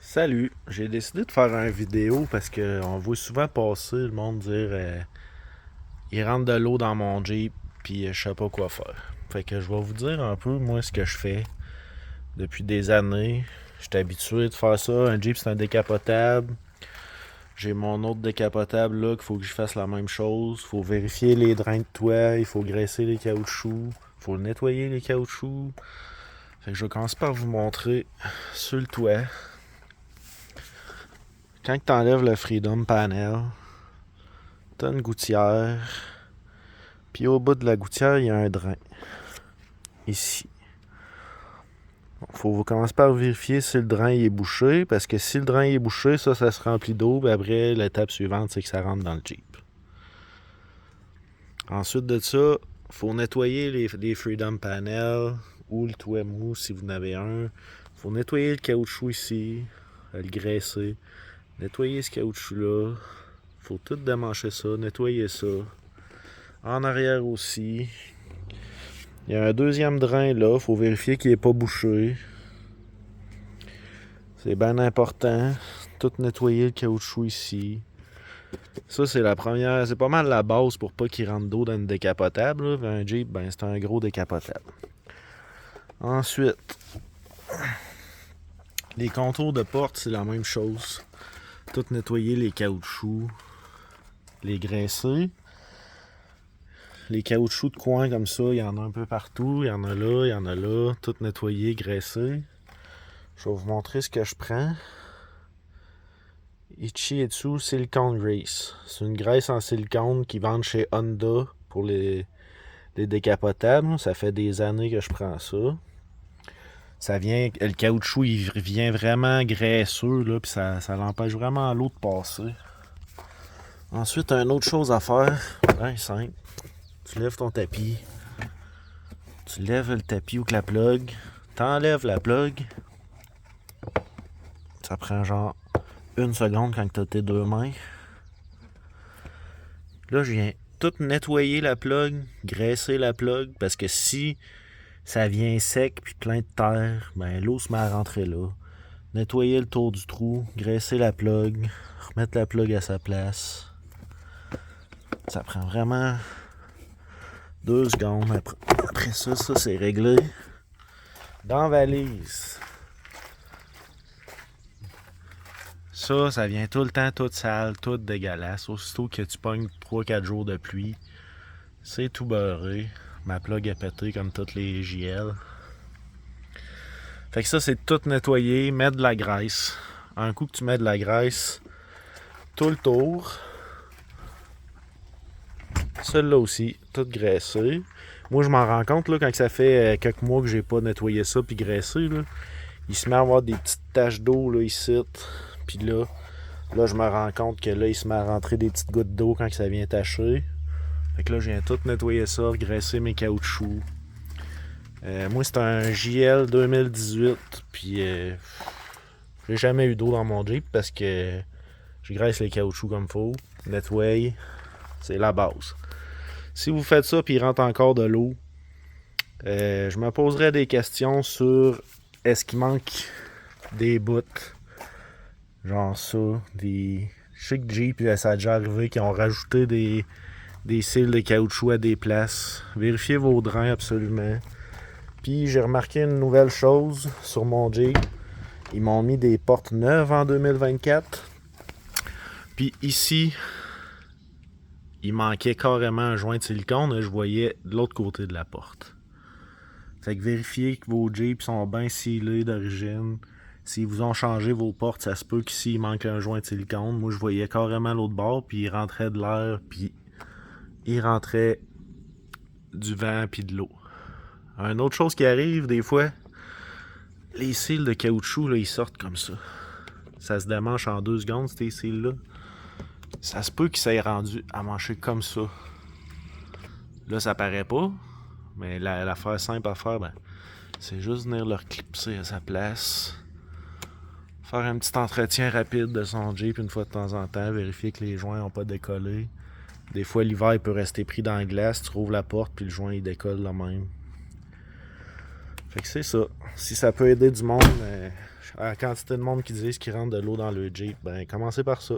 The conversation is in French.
Salut, j'ai décidé de faire une vidéo parce que on voit souvent passer le monde dire il rentre de l'eau dans mon Jeep puis je sais pas quoi faire. Fait que je vais vous dire un peu moi ce que je fais depuis des années. J'étais habitué de faire ça. Un Jeep c'est un décapotable. J'ai mon autre décapotable là qu'il faut que je fasse la même chose. Faut vérifier les drains de toit, il faut graisser les caoutchoucs, faut nettoyer les caoutchoucs. Fait que je vais commencer par vous montrer sur le toit. Quand tu enlèves le Freedom Panel, t'as une gouttière. Puis au bout de la gouttière, il y a un drain. Ici. Faut commencer par vérifier si le drain est bouché. Parce que si le drain est bouché, ça se remplit d'eau. Puis après, l'étape suivante, c'est que ça rentre dans le Jeep. Ensuite de ça, faut nettoyer les Freedom Panel ou le toit mou si vous en avez un. Faut nettoyer le caoutchouc ici, le graisser. Nettoyer ce caoutchouc-là. Faut tout démancher ça, nettoyer ça. En arrière aussi. Il y a un deuxième drain là, faut vérifier qu'il n'est pas bouché. C'est bien important. Tout nettoyer le caoutchouc ici. Ça, c'est la première. C'est pas mal la base pour pas qu'il rentre d'eau dans une décapotable. Là. Un Jeep, ben, c'est un gros décapotable. Ensuite, les contours de porte, c'est la même chose. Tout nettoyer les caoutchoucs. Les graisser. Les caoutchoucs de coin comme ça, il y en a un peu partout. Il y en a là, il y en a là. Tout nettoyer, graisser. Je vais vous montrer ce que je prends. Ichietsu Silicone Grease. C'est une graisse en silicone qu'ils vendent chez Honda pour les décapotables. Ça fait des années que je prends ça. Ça vient, le caoutchouc il vient vraiment graisseux là, puis ça l'empêche vraiment l'eau de passer. Ensuite, une autre chose à faire, bien simple. Tu lèves ton tapis. Tu lèves le tapis ou que la plug. T'enlèves la plug. Ça prend genre une seconde quand t'as tes deux mains. Là, je viens tout nettoyer la plug, graisser la plug, parce que si ça vient sec puis plein de terre, ben l'eau se met à rentrer là. Nettoyer le tour du trou, graisser la plug, remettre la plug à sa place. Ça prend vraiment 2 secondes. Après ça, c'est réglé. Dans la valise. Ça vient tout le temps tout sale, tout dégueulasse. Aussitôt que tu pognes 3-4 jours de pluie, c'est tout beurré. Ma plug est pétée comme toutes les JL. Fait que ça, c'est tout nettoyer, mettre de la graisse. Un coup que tu mets de la graisse, tout le tour. Celui-là aussi, tout graissé. Moi, je m'en rends compte là, quand ça fait quelques mois que j'ai pas nettoyé ça puis graissé. Là, il se met à avoir des petites taches d'eau là, ici. Puis là, je me rends compte que là, il se met à rentrer des petites gouttes d'eau quand ça vient tacher. Fait que là, je viens tout nettoyer ça, graisser mes caoutchoucs. Moi, c'est un JL 2018. Puis j'ai jamais eu d'eau dans mon Jeep parce que je graisse les caoutchoucs comme il faut. Nettoie, c'est la base. Si vous faites ça puis il rentre encore de l'eau, je me poserais des questions sur est-ce qu'il manque des bouts. Genre ça. Je sais que Jeep, ça a déjà arrivé qu'ils ont rajouté des cils de caoutchouc à des places. Vérifiez vos drains absolument. Puis j'ai remarqué une nouvelle chose sur mon Jeep. Ils m'ont mis des portes neuves en 2024. Puis ici, il manquait carrément un joint de silicone. Je voyais de l'autre côté de la porte. Fait que vérifiez que vos Jeeps sont bien scellés d'origine. S'ils vous ont changé vos portes, ça se peut qu'ici il manque un joint de silicone. Moi, je voyais carrément l'autre bord, puis il rentrait de l'air, puis il rentrait du vent, puis de l'eau. Une autre chose qui arrive, des fois, les cils de caoutchouc, là, ils sortent comme ça. Ça se démanche en 2 secondes, ces cils-là. Ça se peut qu'il s'est rendu à mancher comme ça. Là, ça paraît pas, mais l'affaire simple à faire, ben, c'est juste venir le clipser à sa place. Faire un petit entretien rapide de son Jeep une fois de temps en temps, vérifier que les joints n'ont pas décollé. Des fois, l'hiver, il peut rester pris dans la glace, tu rouvres la porte, puis le joint, il décolle là même. Fait que c'est ça. Si ça peut aider du monde, à la quantité de monde qui disent qu'ils rentrent de l'eau dans le Jeep, ben commencez par ça.